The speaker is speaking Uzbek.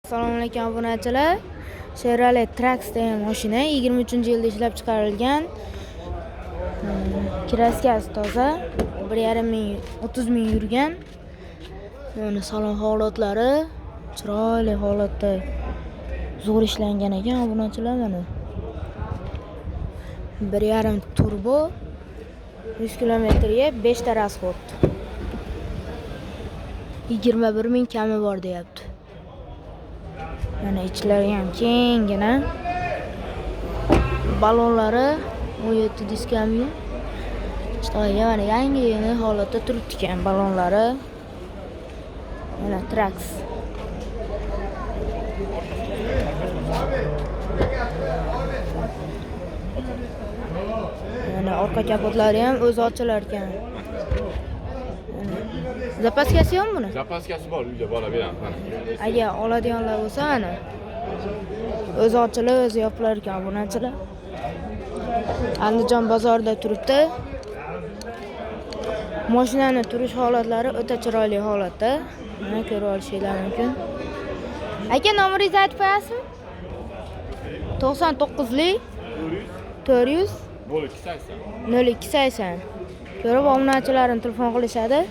Assalomu alaykum obunachilar. Chevrolet Trax degan mashina 23-yilda ishlab chiqarilgan. Kraskasi toza. 1.5 ming yurgan. Mana salon holatlari chiroyli holatda zo'r ishlangan ekan obunachilar mana. 1.5 turbo 100 kilometrga 5 ta rasxod. 21 ming kami bor deyapti. Mana ichlari ham kenggina. Balonlari 17 diskami. Chiqaga mana yangi holatda turibdi ekan balonlari. Mana Trax. Mana orqa kapotlari ham o'zi ochilar ekan. Zapaskasi yo'qmi buni? Zapaskasi bor, uyda bola beraman. Agar oladiganlar bo'lsa, mana o'zi ochilib, o'zi yopilar ekan obunachilar. Andijon bozorida turibdi. Mashinani turish holatlari o'ta chiroyli holatda. Mana ko'rib olishingiz mumkin. Aka, nomeringizni aytib qo'yasizmi? 99lik 400 0280. Ko'rib obunachilarni telefon qilishadi.